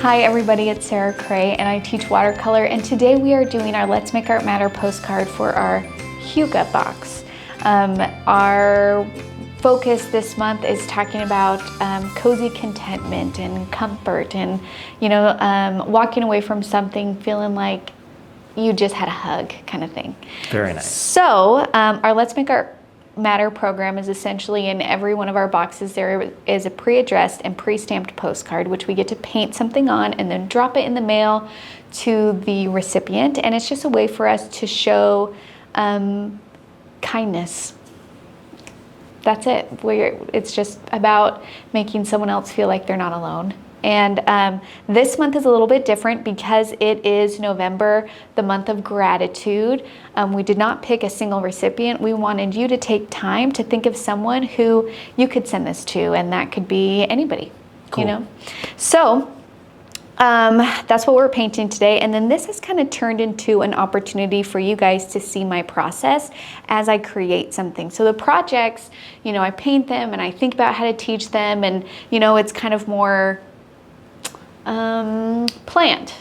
Hi everybody, it's Cray and I teach watercolor, and today we are doing our Let's Make Art Matter postcard for our Hygge box. Our focus this month is talking about cozy contentment and comfort and, walking away from something feeling like you just had a hug kind of thing. Very nice. So our Let's Make Art Matter program is essentially in every one of our boxes. There is a pre-addressed and pre-stamped postcard, which we get to paint something on and then drop it in the mail to the recipient. And it's just a way for us to show kindness. That's it. It's just about making someone else feel like they're not alone. And this month is a little bit different because it is November, the month of gratitude. We did not pick a single recipient. We wanted you to take time to think of someone who you could send this to, and that could be anybody, Cool. So that's what we're painting today. And then this has kind of turned into an opportunity for you guys to see my process as I create something. So the projects, I paint them and I think about how to teach them, and, it's kind of more planned.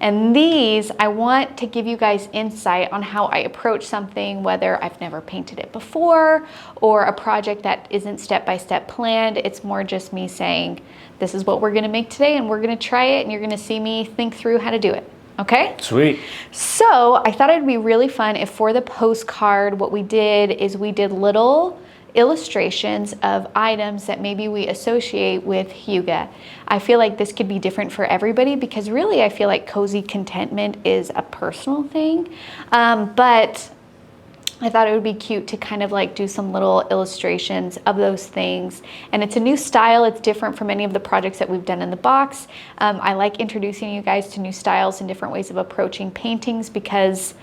And these, I want to give you guys insight on how I approach something, whether I've never painted it before or a project that isn't step-by-step planned. It's more just me saying, this is what we're gonna make today and we're gonna try it, and you're gonna see me think through how to do it. Okay? Sweet. So I thought it'd be really fun if for the postcard, what we did is we did little illustrations of items that maybe we associate with Hygge. I feel like this could be different for everybody because really I feel like cozy contentment is a personal thing, but I thought it would be cute to kind of like do some little illustrations of those things. And it's a new style. It's different from any of the projects that we've done in the box. I like introducing you guys to new styles and different ways of approaching paintings because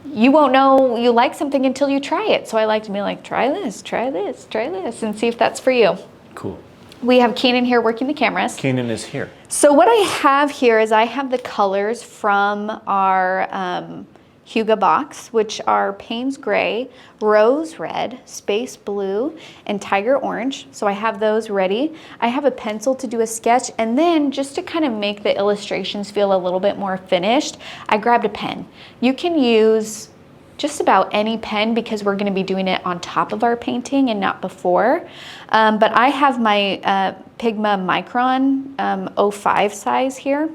you won't know you like something until you try it. So I like to be like, try this, try this, try this, and see if that's for you. Cool. We have Keenan here working the cameras. Keenan is here. So what I have here is I have the colors from our Hygge box, which are Paynes gray, rose red, space blue, and tiger orange. So I have those ready. I have a pencil to do a sketch, and then just to kind of make the illustrations feel a little bit more finished, I grabbed a pen. You can use just about any pen because we're going to be doing it on top of our painting and not before. But I have my Pigma Micron 05 size here.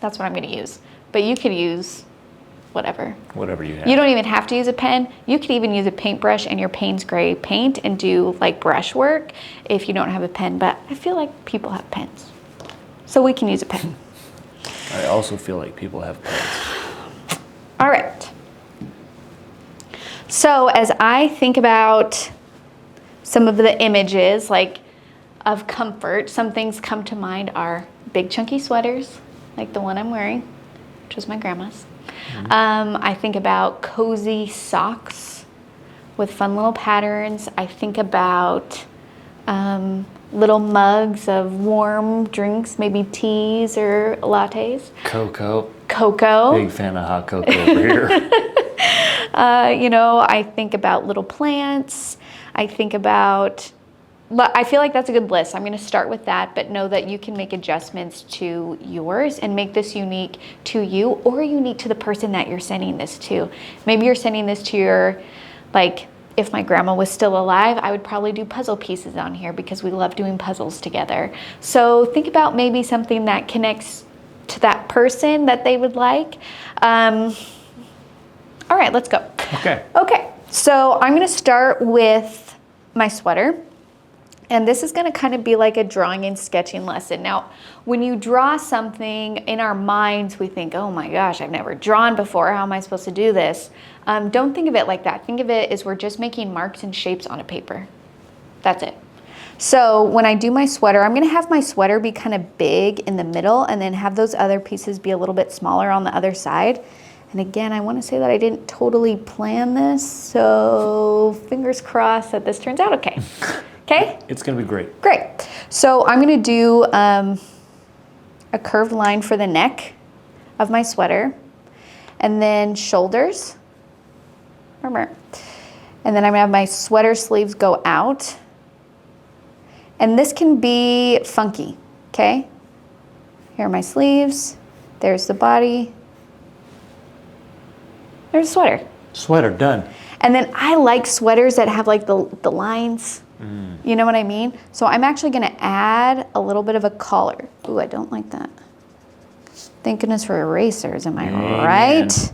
That's what I'm going to use. But you could use whatever you have. You don't even have to use a pen. You could even use a paintbrush and your Paynes gray paint and do like brush work if you don't have a pen, but I feel like people have pens, so we can use a pen. I also feel like people have pens. All right. So as I think about some of the images like of comfort, some things come to mind are big chunky sweaters, like the one I'm wearing, which was my grandma's. I think about cozy socks with fun little patterns. I think about little mugs of warm drinks, maybe teas or lattes. Cocoa. Big fan of hot cocoa over here. I think about little plants. I feel like that's a good list. I'm going to start with that, but know that you can make adjustments to yours and make this unique to you or unique to the person that you're sending this to. Maybe you're sending this to your, if my grandma was still alive, I would probably do puzzle pieces on here because we love doing puzzles together. So think about maybe something that connects to that person that they would like. All right, let's go. Okay, so I'm going to start with my sweater. And this is going to kind of be like a drawing and sketching lesson. Now, when you draw something in our minds, we think, oh my gosh, I've never drawn before. How am I supposed to do this? Don't think of it like that. Think of it as we're just making marks and shapes on a paper. That's it. So when I do my sweater, I'm going to have my sweater be kind of big in the middle and then have those other pieces be a little bit smaller on the other side. And again, I want to say that I didn't totally plan this, so fingers crossed that this turns out okay. Okay? It's going to be great. Great. So I'm going to do a curved line for the neck of my sweater, and then shoulders. And then I'm going to have my sweater sleeves go out. And this can be funky, okay? Here are my sleeves. There's the body. There's a sweater. Sweater, done. And then I like sweaters that have like the lines. You know what I mean? So I'm actually gonna add a little bit of a collar. Ooh, I don't like that. Thank goodness for erasers, am I right?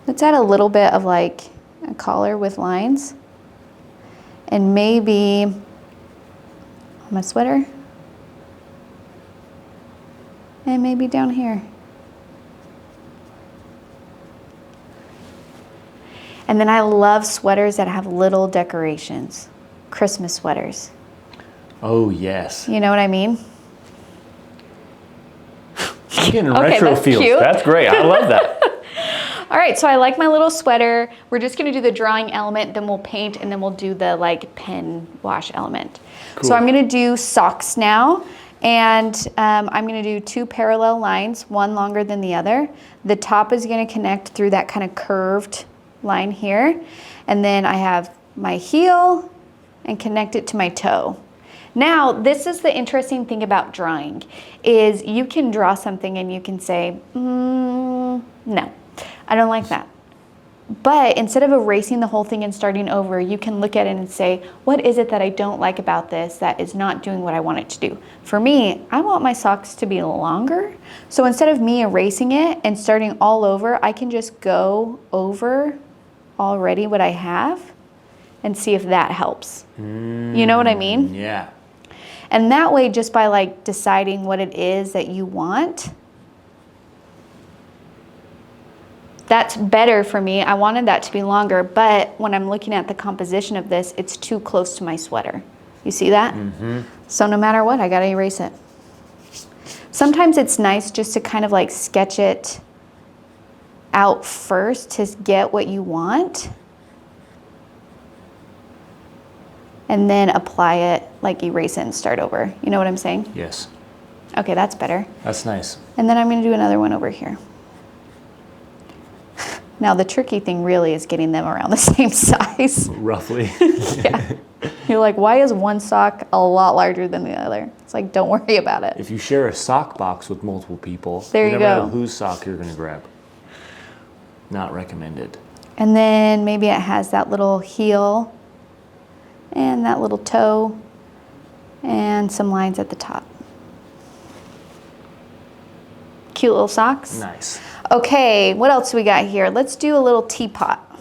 Let's add a little bit of like a collar with lines. And maybe on my sweater. And maybe down here. And then I love sweaters that have little decorations. Christmas sweaters. Oh, yes. You know what I mean? I'm getting Okay, retro that's feels. cute. That's great. I love that. All right, so I like my little sweater. We're just gonna do the drawing element, then we'll paint, and then we'll do the like pen wash element. Cool. So I'm gonna do socks now, and I'm gonna do 2 parallel lines, one longer than the other. The top is gonna connect through that kind of curved line here, and then I have my heel and connect it to my toe. Now, this is the interesting thing about drawing, is you can draw something and you can say, no, I don't like that. But instead of erasing the whole thing and starting over, you can look at it and say, what is it that I don't like about this that is not doing what I want it to do? For me, I want my socks to be longer. So instead of me erasing it and starting all over, I can just go over already what I have and see if that helps. You know what I mean? Yeah. And that way, just by like deciding what it is that you want, that's better for me. I wanted that to be longer, but when I'm looking at the composition of this, it's too close to my sweater. You see that? So no matter what, I gotta erase it. Sometimes it's nice just to kind of like sketch it out first to get what you want, and then apply it, like erase it and start over. You know what I'm saying? Yes. Okay, that's better. That's nice. And then I'm gonna do another one over here. Now the tricky thing really is getting them around the same size. Roughly. Yeah. You're like, why is one sock a lot larger than the other? It's like, don't worry about it. If you share a sock box with multiple people, There you never go. know whose sock you're going to grab. Not recommended. And then maybe it has that little heel and that little toe and some lines at the top. Cute little socks. Nice. Okay, what else do we got here? Let's do a little teapot.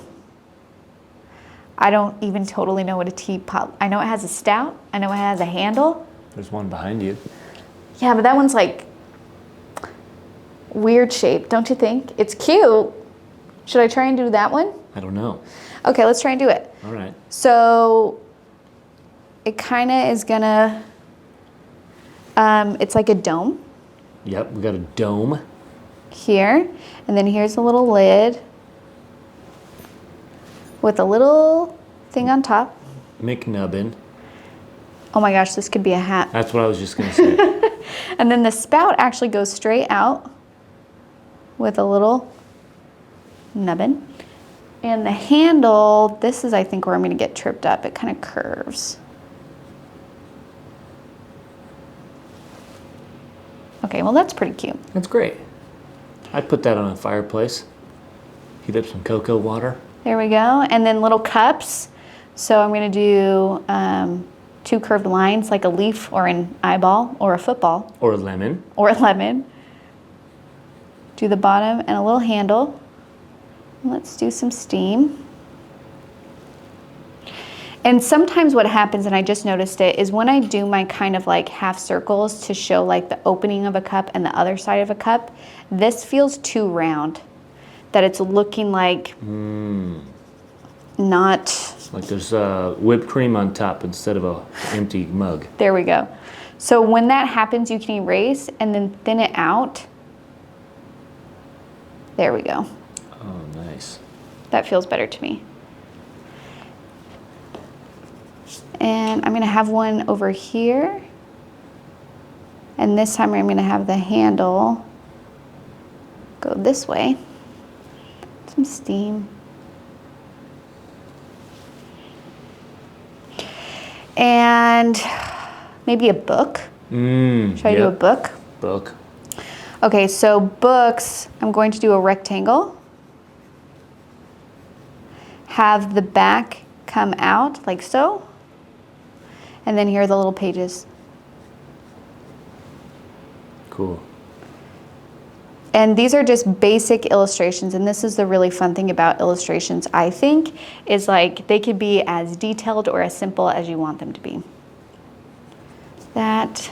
I don't even totally know what a teapot. I know it has a stout. I know it has a handle. There's one behind you. Yeah, but that one's like weird shape, don't you think? It's cute. Should I try and do that one? I don't know. Okay, let's try and do it. All right. So it kind of is gonna, it's like a dome Yep, we got a dome. here, and then here's a little lid with a little thing on top. McNubbin. Oh my gosh, this could be a hat. That's what I was just going to say. And then the spout actually goes straight out with a little nubbin. And the handle, this is I think where I'm gonna get tripped up. It kind of curves. Okay, well that's pretty cute. That's great. I'd put that on a fireplace. Heat up some cocoa water. There we go. And then little cups. So I'm gonna do 2 curved lines like a leaf or an eyeball or a football Or a lemon. or a lemon. Do the bottom and a little handle. Let's do some steam. And sometimes what happens, and I just noticed it, is when I do my kind of like half circles to show like the opening of a cup and the other side of a cup, this feels too round. That it's looking like not... Like there's whipped cream on top instead of a empty mug. There we go. So when that happens, you can erase and then thin it out. There we go. Oh, nice. That feels better to me. And I'm gonna have one over here. And this time I'm gonna have the handle go this way. Some steam. And maybe a book. Should I do a book? book. Okay, so books, I'm going to do a rectangle. Have the back come out like so. And then here are the little pages. Cool. And these are just basic illustrations, and this is the really fun thing about illustrations, I think, is like they could be as detailed or as simple as you want them to be. That.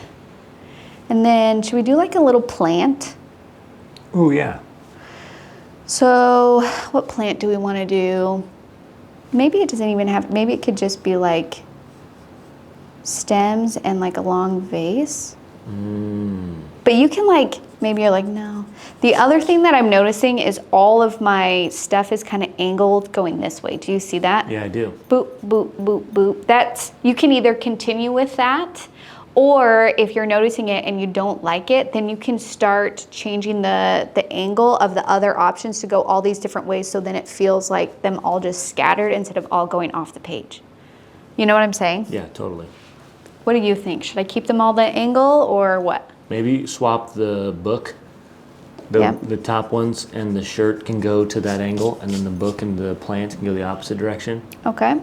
And then should we do like a little plant? Oh yeah. So what plant do we want to do? Maybe it doesn't even have, maybe it could just be like stems and like a long vase. But you can like, maybe you're like, no. The other thing that I'm noticing is all of my stuff is kind of angled going this way. Do you see that? Yeah, I do. Boop, boop, boop, boop. That's, you can either continue with that, or if you're noticing it and you don't like it, then you can start changing the angle of the other options to go all these different ways, so then it feels like them all just scattered instead of all going off the page. You know what I'm saying? Yeah, totally. What do you think? Should I keep them all the angle or what? Maybe swap the book. The top ones and the shirt can go to that angle, and then the book and the plant can go the opposite direction. Okay.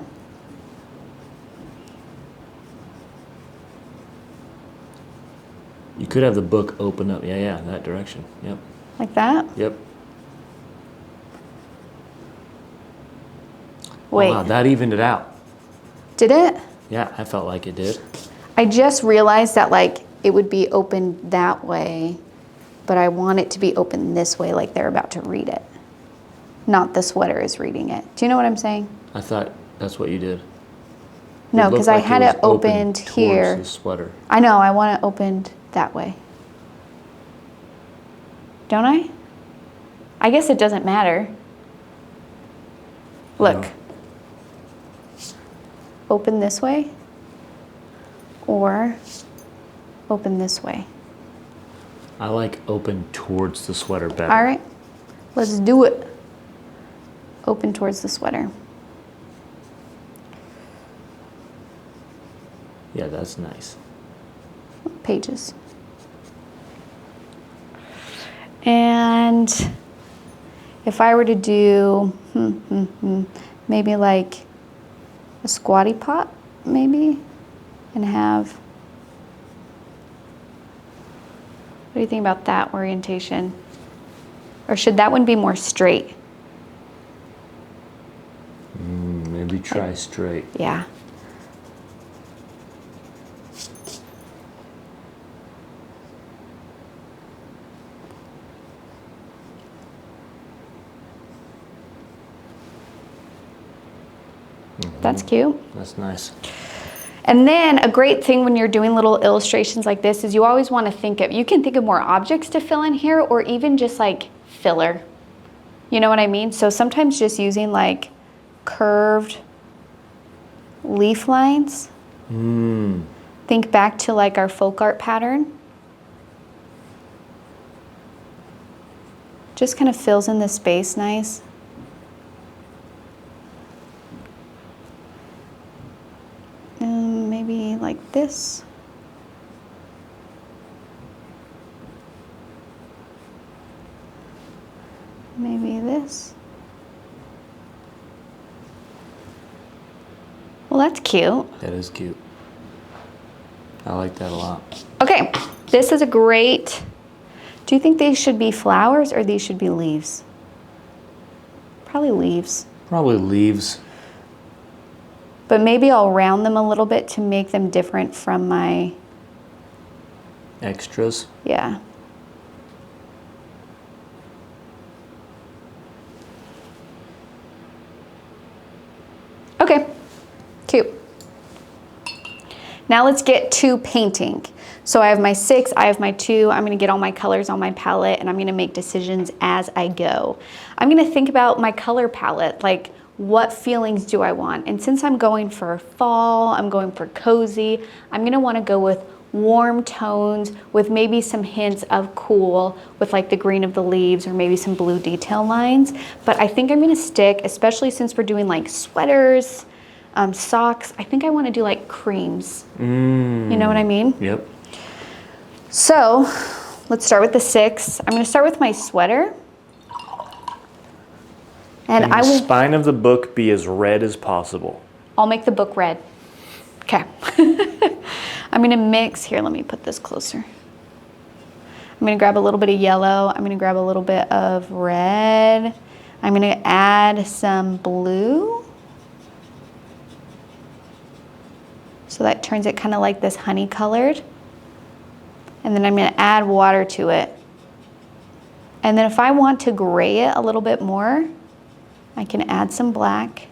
You could have the book open up. Yeah, that direction. Yep. Like that? Yep. Wait. Wow, that evened it out. Did it? Yeah, I felt like it did. I just realized that like it would be open that way, but I want it to be open this way, like they're about to read it. Not the sweater is reading it. Do you know what I'm saying? I thought that's what you did. No, It because looked I like had was it opened towards here. the sweater. I know, I want it opened that way. Don't I? I guess it doesn't matter. Look. No. Open this way or open this way. I like open towards the sweater better. All right, let's do it. Open towards the sweater. Yeah, that's nice. Pages. And if I were to do maybe like a squatty pot, maybe, and have, what do you think about that orientation? Or should that one be more straight? Maybe try straight. Yeah. That's cute. That's nice. And then a great thing when you're doing little illustrations like this is you always want to think of, you can think of more objects to fill in here, or even just like filler. You know what I mean? So sometimes just using like curved leaf lines. Think back to like our folk art pattern. Just kind of fills in the space nice. Maybe like this. Maybe this. Well, that's cute. That is cute. I like that a lot. Okay, this is a great, do you think these should be flowers or these should be leaves? Probably leaves. Probably leaves. But maybe I'll round them a little bit to make them different from my, Extras. yeah. Okay, cute. Now let's get to painting. So I have my 6, I have my 2, I'm gonna get all my colors on my palette and I'm gonna make decisions as I go. I'm gonna think about my color palette, like what feelings do I want? And since I'm going for fall, I'm going for cozy, I'm gonna wanna go with warm tones with maybe some hints of cool with like the green of the leaves or maybe some blue detail lines. But I think I'm gonna stick, especially since we're doing like sweaters, socks, I think I wanna do like creams. You know what I mean? Yep. So Let's start with the 6. I'm going to start with my sweater. And Can I the will, spine of the book be as red as possible? I'll make the book red. Okay. I'm going to mix, here, let me put this closer. I'm going to grab a little bit of yellow. I'm going to grab a little bit of red. I'm going to add some blue. So that turns it kind of like this honey colored. And then I'm going to add water to it. And then if I want to gray it a little bit more, I can add some black.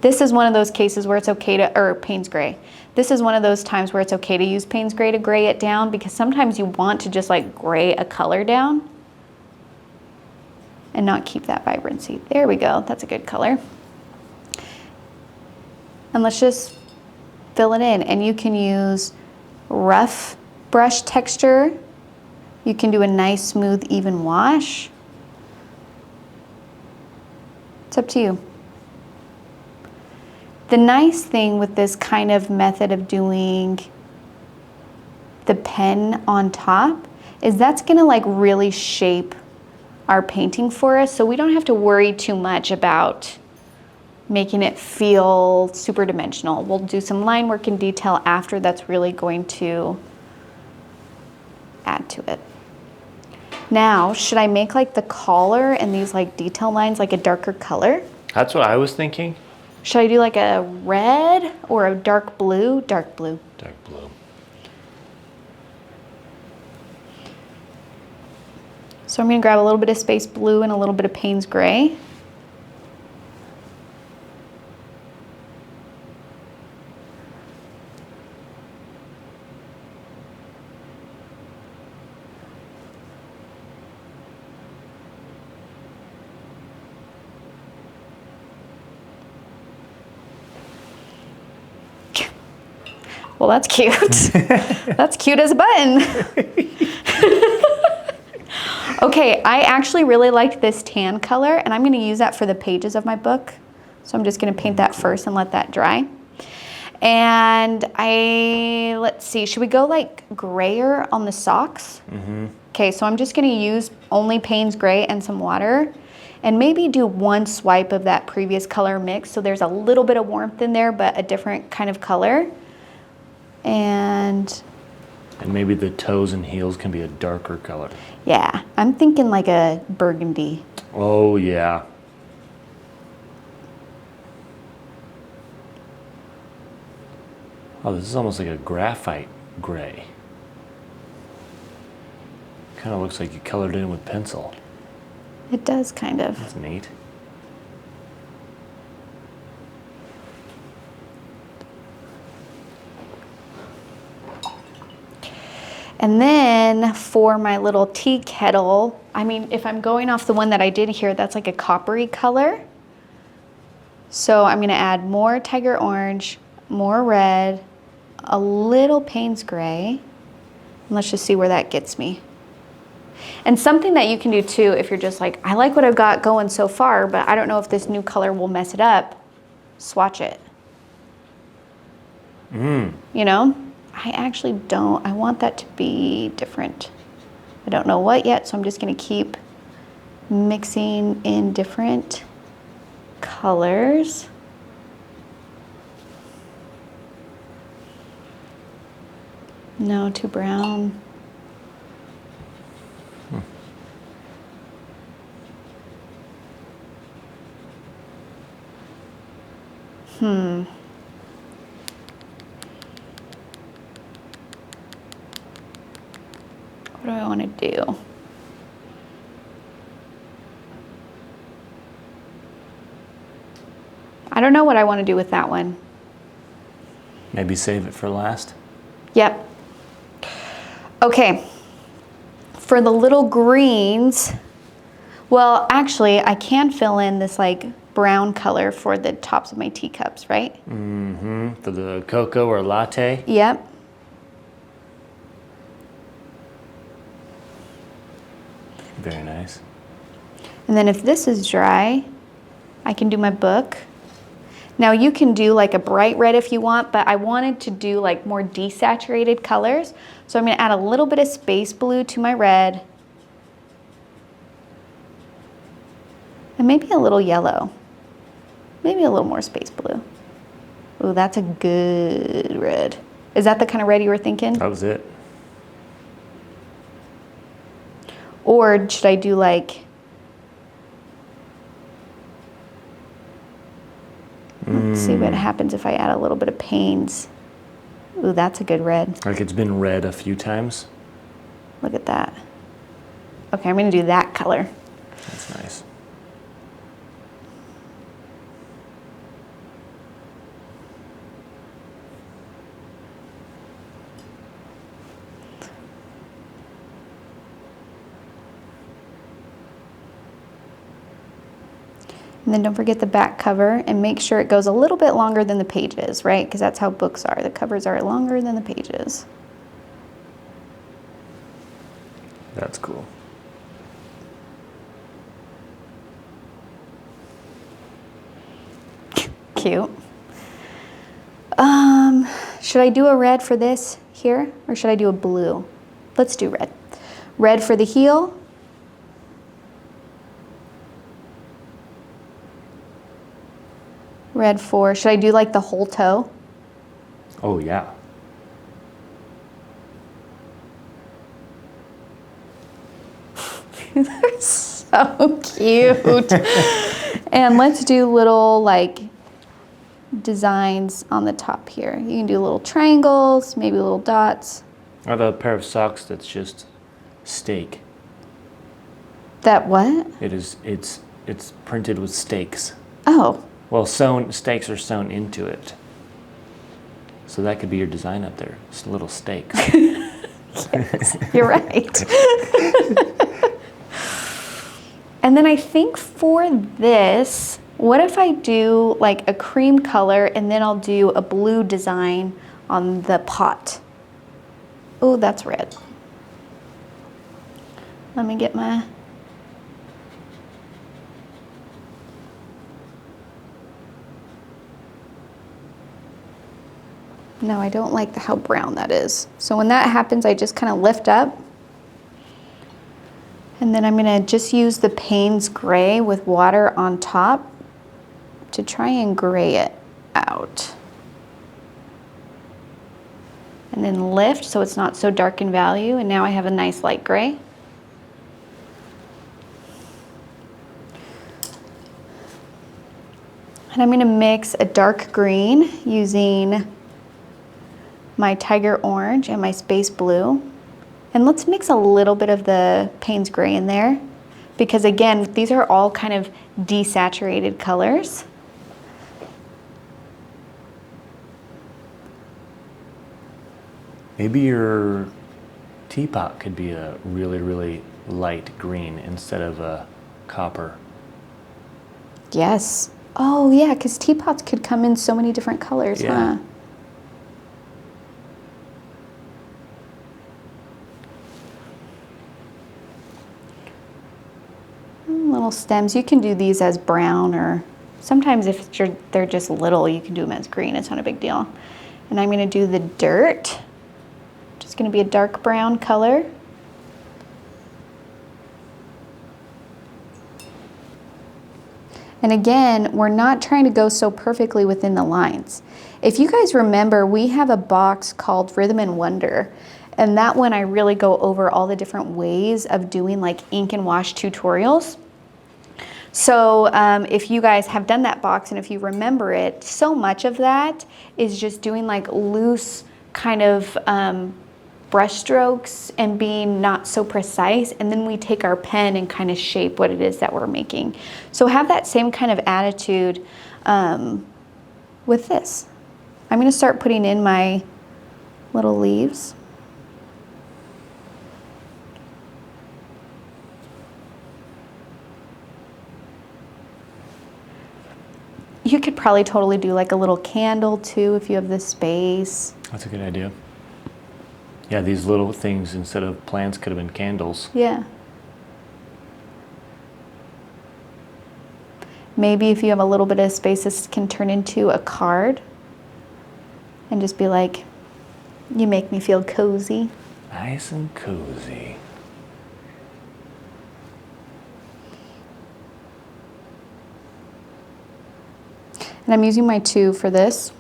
This is one of those cases where it's okay to, or Paynes gray. This is one of those times where it's okay to use Paynes gray to gray it down, because sometimes you want to just like gray a color down and not keep that vibrancy. There we go, that's a good color. And let's just fill it in. And you can use rough brush texture. You can do a nice, smooth, even wash. It's up to you. The nice thing with this kind of method of doing the pen on top is that's gonna like really shape our painting for us, so we don't have to worry too much about making it feel super dimensional. We'll do some line work and detail after that's really going to add to it. Now, should I make like the collar and these like detail lines like a darker color? That's what I was thinking. Should I do like a red or a dark blue? Dark blue. Dark blue. So I'm gonna grab a little bit of space blue and a little bit of Paynes gray. Well, that's cute. That's cute as a button. Okay, I actually really liked this tan color, and I'm going to use that for the pages of my book. So I'm just going to paint that first and let that dry. And let's see, should we go like grayer on the socks? Mm-hmm. Okay, so I'm just going to use only Paynes gray and some water, and maybe do one swipe of that previous color mix, so there's a little bit of warmth in there, but a different kind of color. And maybe the toes and heels can be a darker color. Yeah, I'm thinking like a burgundy. Oh, yeah. Oh, this is almost like a graphite gray. Kind of looks like you colored in with pencil. It does, kind of. That's neat. And then for my little tea kettle, I mean, if I'm going off the one that I did here, that's like a coppery color. So I'm gonna add more tiger orange, more red, a little Paynes gray. And let's just see where that gets me. And something that you can do too, if you're just like, I like what I've got going so far, but I don't know if this new color will mess it up, swatch it. You know? I actually don't. I want that to be different. I don't know what yet, so I'm just going to keep mixing in different colors. No, too brown. What do I want to do? I don't know what I want to do with that one. Maybe save it for last. Yep. Okay. For the little greens, well, actually, I can fill in this like brown color for the tops of my teacups, right? Mm-hmm. For the cocoa or latte. Yep. Very nice. And then if this is dry, I can do my book. Now you can do like a bright red if you want, but I wanted to do like more desaturated colors. So I'm gonna add a little bit of space blue to my red. And maybe a little yellow. Maybe a little more space blue. Ooh, that's a good red. Is that the kind of red you were thinking? That was it. Or should I do like, let's see what happens if I add a little bit of Paynes. Ooh, that's a good red. Like it's been red a few times. Look at that. Okay, I'm gonna do that color. That's nice. And then don't forget the back cover and make sure it goes a little bit longer than the pages, right? Because that's how books are. The covers are longer than the pages. That's cool. Cute. Should I do a red for this here or should I do a blue? Let's do red. Red for the heel. Red for, should I do like the whole toe? Oh yeah. They're so cute. And let's do little like designs on the top here. You can do little triangles, maybe little dots. I have a pair of socks that's just steak. That what? It's printed with stakes. Oh, Well, stakes are sewn into it. So that could be your design up there. Just little stakes. you're right. And then I think for this, what if I do like a cream color and then I'll do a blue design on the pot? Oh, that's red. Let me get my... No, I don't like how brown that is. So when that happens, I just kind of lift up. And then I'm gonna just use the Paynes gray with water on top to try and gray it out. And then lift so it's not so dark in value. And now I have a nice light gray. And I'm gonna mix a dark green using my tiger orange and my space blue. And let's mix a little bit of the Paynes gray in there because again, these are all kind of desaturated colors. Maybe your teapot could be a really, really light green instead of a copper. Yes. Oh yeah, because teapots could come in so many different colors, Yeah. huh? Little stems. You can do these as brown or sometimes if they're just little, you can do them as green. It's not a big deal. And I'm going to do the dirt. Just going to be a dark brown color. And again, we're not trying to go so perfectly within the lines. If you guys remember, we have a box called Rhythm and Wonder. And that one I really go over all the different ways of doing like ink and wash tutorials. So if you guys have done that box and if you remember it, so much of that is just doing like loose kind of brush strokes and being not so precise. And then we take our pen and kind of shape what it is that we're making. So have that same kind of attitude with this. I'm going to start putting in my little leaves. You could probably totally do like a little candle too if you have the space. That's a good idea. Yeah, these little things instead of plants could have been candles. Yeah. Maybe if you have a little bit of space, this can turn into a card and just be like, you make me feel cozy. Nice and cozy. And I'm using my 2 for this.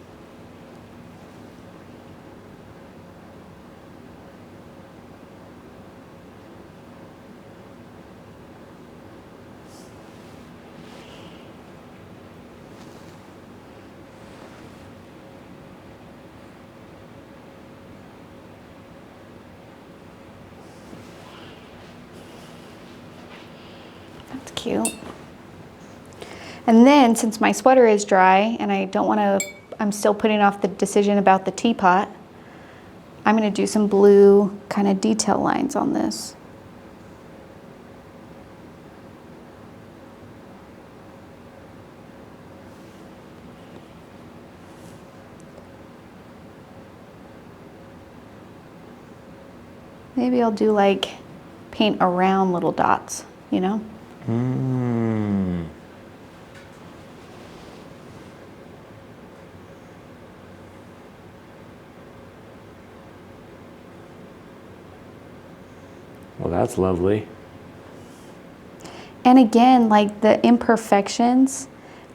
That's cute. And then since my sweater is dry and I don't want to, I'm still putting off the decision about the teapot, I'm going to do some blue kind of detail lines on this. Maybe I'll do like paint around little dots, you know? Well, that's lovely. And again, like the imperfections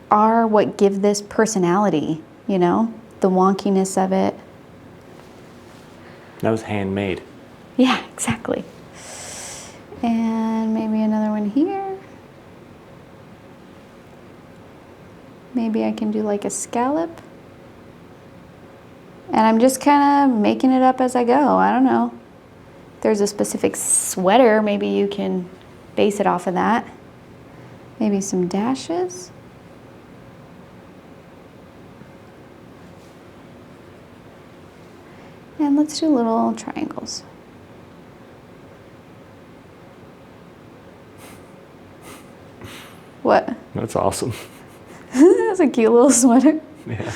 are what give this personality, you know? The wonkiness of it. That was handmade. Yeah, exactly. And maybe another one here. Maybe I can do like a scallop. And I'm just kind of making it up as I go. I don't know. If there's a specific sweater, maybe you can base it off of that. Maybe some dashes. And let's do little triangles. What? That's awesome. That's a cute little sweater. Yeah.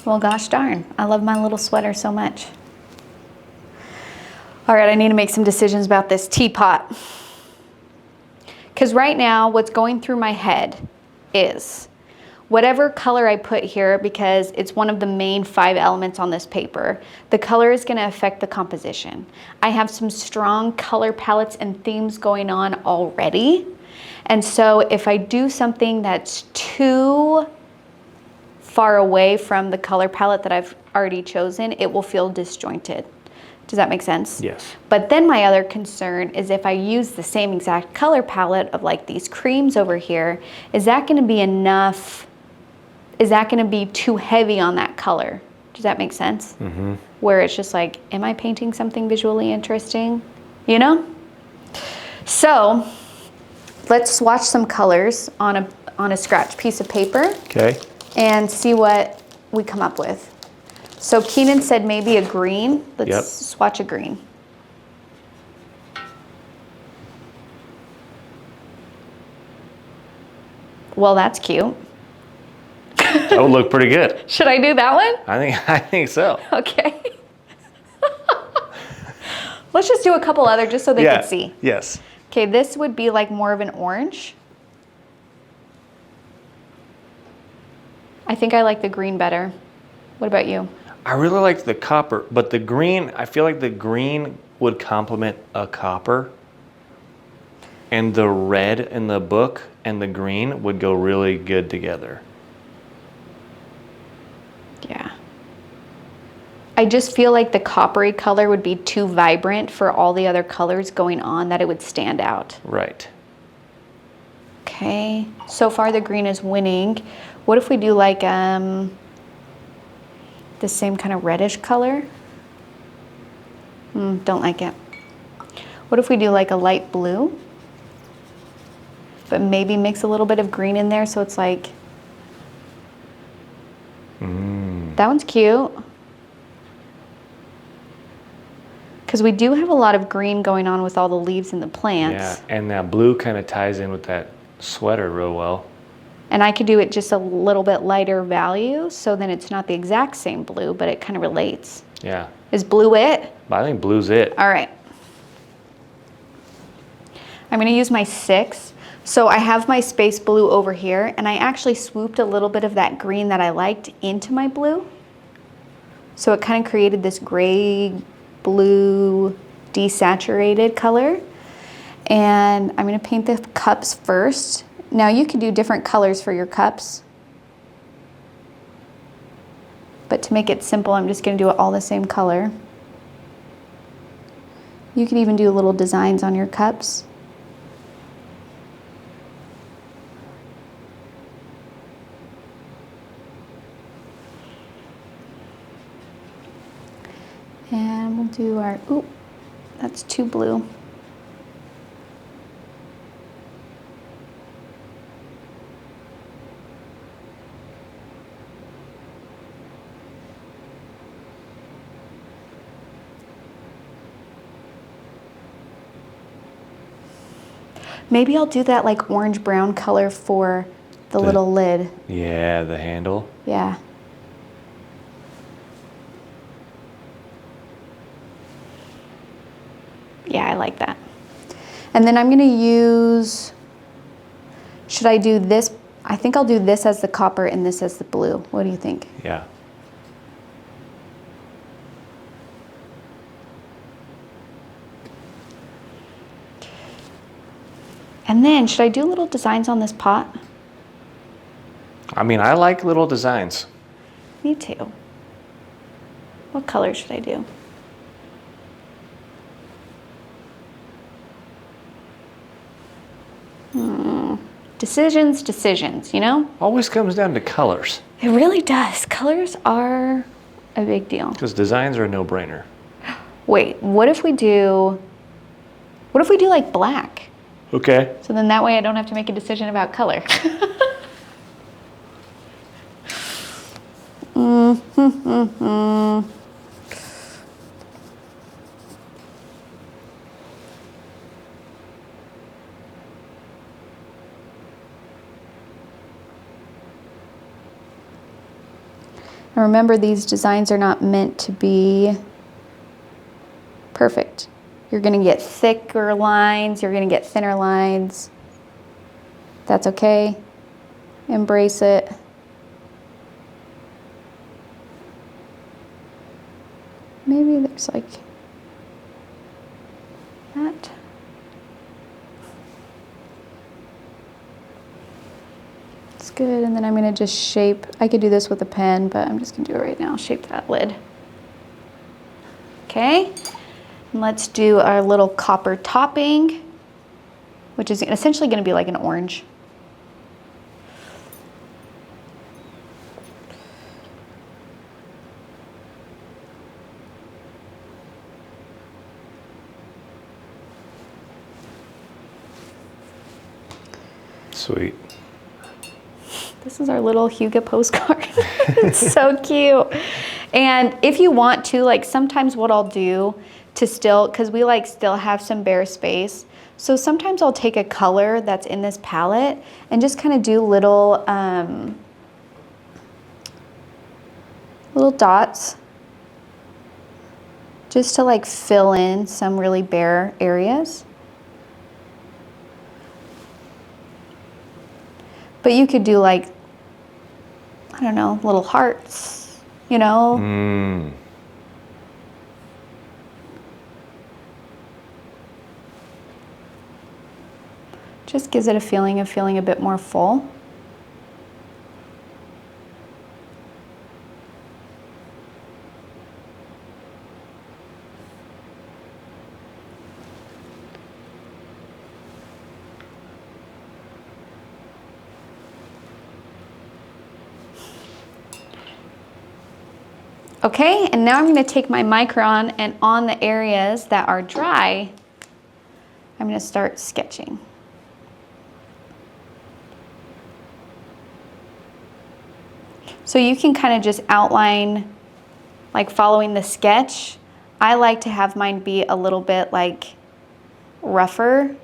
Well, gosh darn, I love my little sweater so much. All right, I need to make some decisions about this teapot. Because right now, what's going through my head is whatever color I put here, because it's one of the main 5 elements on this paper, the color is going to affect the composition. I have some strong color palettes and themes going on already. And so if I do something that's too far away from the color palette that I've already chosen, it will feel disjointed. Does that make sense? Yes. But then my other concern is if I use the same exact color palette of like these creams over here, is that going to be enough? Is that going to be too heavy on that color? Does that make sense? Mm-hmm. Where it's just like, am I painting something visually interesting? You know? So let's swatch some colors on a scratch piece of paper. Okay. And see what we come up with. So Keenan said maybe a green. Let's swatch a green. Well, that's cute. That would look pretty good. Should I do that one? I think so. Okay. Let's just do a couple other just so they can see. Yes. Okay, this would be like more of an orange. I think I like the green better. What about you? I really like the copper, but the green, I feel like the green would complement a copper. And the red in the book and the green would go really good together. Yeah. I just feel like the coppery color would be too vibrant for all the other colors going on, that it would stand out. Right. Okay, so far the green is winning. What if we do like the same kind of reddish color? Don't like it. What if we do like a light blue, but maybe mix a little bit of green in there so it's like, that one's cute. Because we do have a lot of green going on with all the leaves and the plants. Yeah, and that blue kind of ties in with that sweater real well. And I could do it just a little bit lighter value, so then it's not the exact same blue, but it kind of relates. Yeah. Is blue it? But I think blue's it. All right. I'm gonna use my 6. So I have my space blue over here, and I actually swooped a little bit of that green that I liked into my blue. So it kind of created this gray, blue, desaturated color. And I'm gonna paint the cups first. Now you can do different colors for your cups. But to make it simple, I'm just gonna do it all the same color. You could even do little designs on your cups. And we'll do our, ooh, that's too blue. Maybe I'll do that like orange brown color for the little lid. Yeah, the handle. Yeah. Yeah, I like that. And then I'm gonna use, should I do this? I think I'll do this as the copper and this as the blue. What do you think? Yeah. And then should I do little designs on this pot? I mean, I like little designs. Me too. What color should I do? Decisions, you know? Always comes down to colors. It really does. Colors are a big deal. Because designs are a no-brainer. Wait, what if we do like black? Okay. So then that way I don't have to make a decision about color. And remember, these designs are not meant to be perfect. You're gonna get thicker lines, you're gonna get thinner lines. That's okay. Embrace it. Maybe there's like that. It's good, and then I'm gonna just shape, I could do this with a pen, but I'm just gonna do it right now, shape that lid. Okay, and let's do our little copper topping, which is essentially gonna be like an orange. Sweet. This is our little Hygge postcard. It's so cute. And if you want to, like sometimes what I'll do to still, because we like still have some bare space, so sometimes I'll take a color that's in this palette and just kind of do little, little dots just to like fill in some really bare areas. But you could do like, I don't know, little hearts, you know? Just gives it a feeling of feeling a bit more full. Okay, and now I'm going to take my micron and on the areas that are dry, I'm going to start sketching. So you can kind of just outline, like following the sketch. I like to have mine be a little bit like rougher,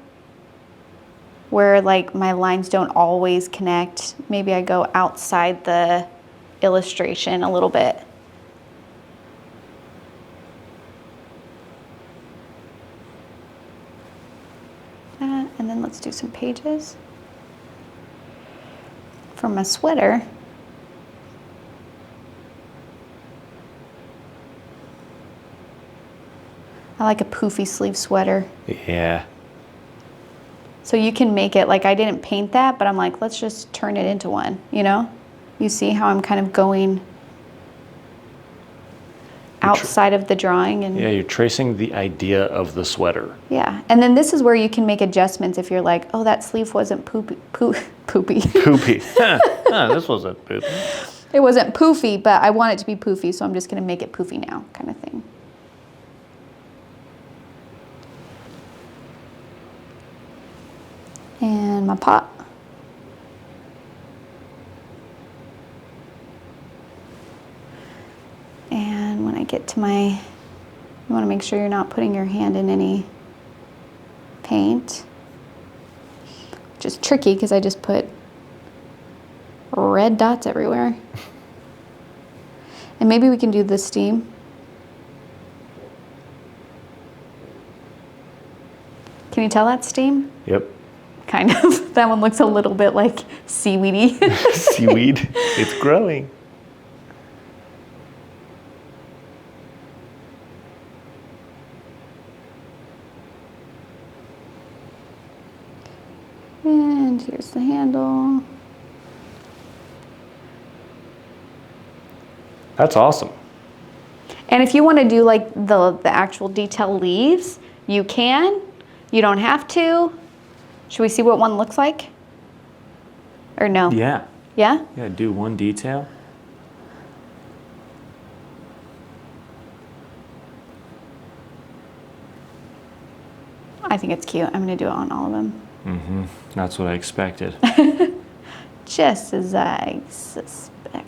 where like my lines don't always connect. Maybe I go outside the illustration a little bit. Let's do some pages. For my sweater, I like a poofy sleeve sweater. Yeah. So you can make it, like I didn't paint that, but I'm like, let's just turn it into one, you know? You see how I'm kind of going outside of the drawing and Yeah, you're tracing the idea of the sweater. yeah. And then this is where you can make adjustments if you're like, oh, that sleeve wasn't poopy. Poopy. This wasn't poopy. It wasn't poofy, but I want it to be poofy, so I'm just gonna make it poofy now, kind of thing. And my pot. And when I get to my, you want to make sure you're not putting your hand in any paint, which is tricky because I just put red dots everywhere. And maybe we can do the steam. Can you tell that's steam? Yep. Kind of. That one looks a little bit like seaweedy. Seaweed. It's growing. And here's the handle. That's awesome. And if you want to do like the actual detail leaves, you can. You don't have to. Should we see what one looks like? Or no? Yeah. Yeah? Yeah, do one detail. I think it's cute. I'm going to do it on all of them. Mm-hmm. That's what I expected. Just as I suspected.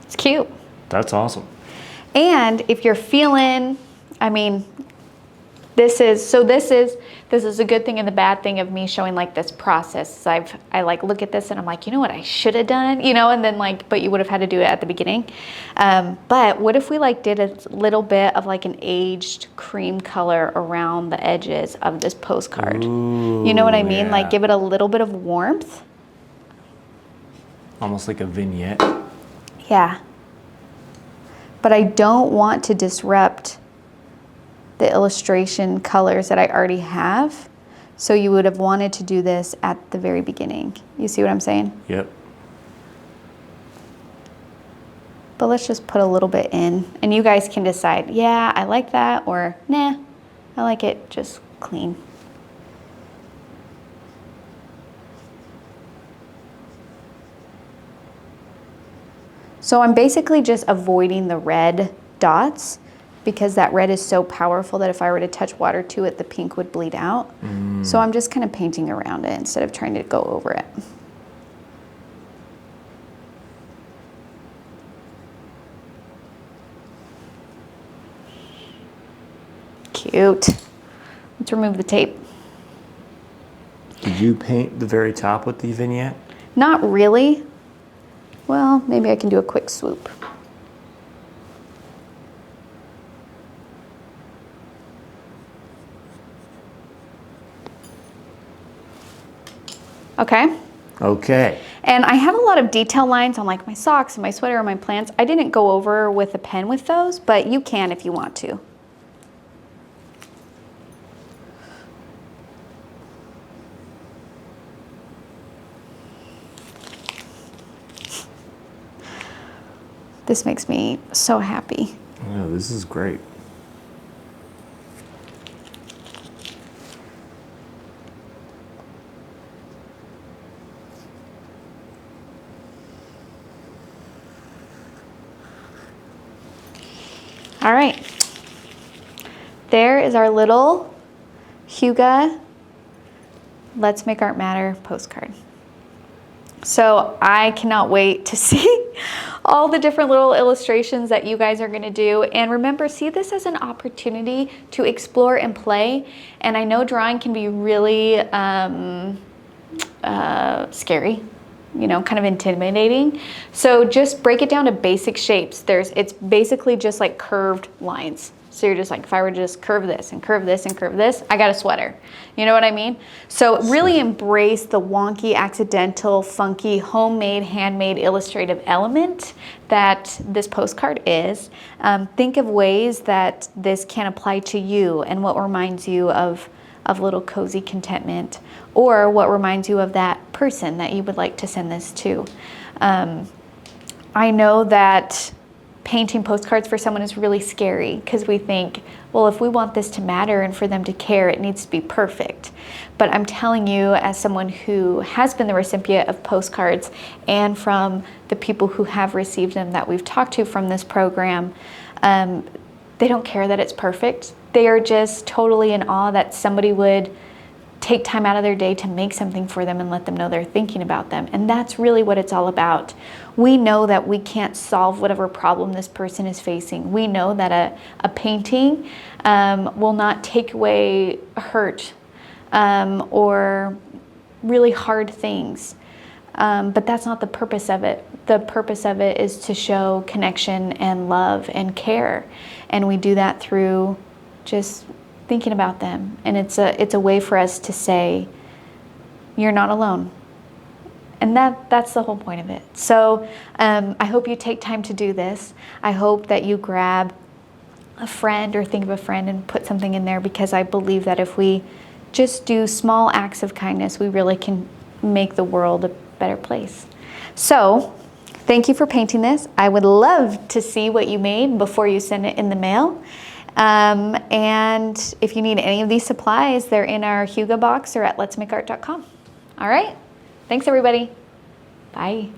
It's cute. That's awesome. And if you're feeling, I mean, this is a good thing and the bad thing of me showing like this process. I like look at this and I'm like, you know what I should have done, you know, and then like, but you would have had to do it at the beginning. But what if we like did a little bit of like an aged cream color around the edges of this postcard? Ooh, you know what I mean? yeah. Like give it a little bit of warmth. Almost like a vignette. Yeah. But I don't want to disrupt the illustration colors that I already have. So you would have wanted to do this at the very beginning. You see what I'm saying? Yep. But let's just put a little bit in and you guys can decide, yeah, I like that, or nah, I like it just clean. So I'm basically just avoiding the red dots because that red is so powerful that if I were to touch water to it, the pink would bleed out. So I'm just kind of painting around it instead of trying to go over it. Cute. Let's remove the tape. Did you paint the very top with the vignette? Not really. Well, maybe I can do a quick swoop. Okay. Okay. And I have a lot of detail lines on like my socks and my sweater and my plants. I didn't go over with a pen with those, but you can if you want to. This makes me so happy. Oh, this is great. All right. There is our little Hygge Let's Make Art Matter postcard. So I cannot wait to see all the different little illustrations that you guys are going to do. And remember, see this as an opportunity to explore and play. And I know drawing can be really scary, you know, kind of intimidating. So just break it down to basic shapes. It's basically just like curved lines. So you're just like, if I were to just curve this and curve this and curve this, I got a sweater. You know what I mean? So really embrace the wonky, accidental, funky, homemade, handmade, illustrative element that this postcard is. Think of ways that this can apply to you and what reminds you of little cozy contentment, or what reminds you of that person that you would like to send this to. I know that painting postcards for someone is really scary because we think, well, if we want this to matter and for them to care, it needs to be perfect. But I'm telling you, as someone who has been the recipient of postcards and from the people who have received them that we've talked to from this program, they don't care that it's perfect. They are just totally in awe that somebody would take time out of their day to make something for them and let them know they're thinking about them. And that's really what it's all about. We know that we can't solve whatever problem this person is facing. We know that a painting will not take away hurt or really hard things. But that's not the purpose of it. The purpose of it is to show connection and love and care. And we do that through just thinking about them. And it's a way for us to say, you're not alone. And that's the whole point of it. So I hope you take time to do this. I hope that you grab a friend or think of a friend and put something in there, because I believe that if we just do small acts of kindness, we really can make the world a better place. So thank you for painting this. I would love to see what you made before you send it in the mail. And if you need any of these supplies, they're in our Hygge box or at letsmakeart.com. All right. Thanks, everybody. Bye.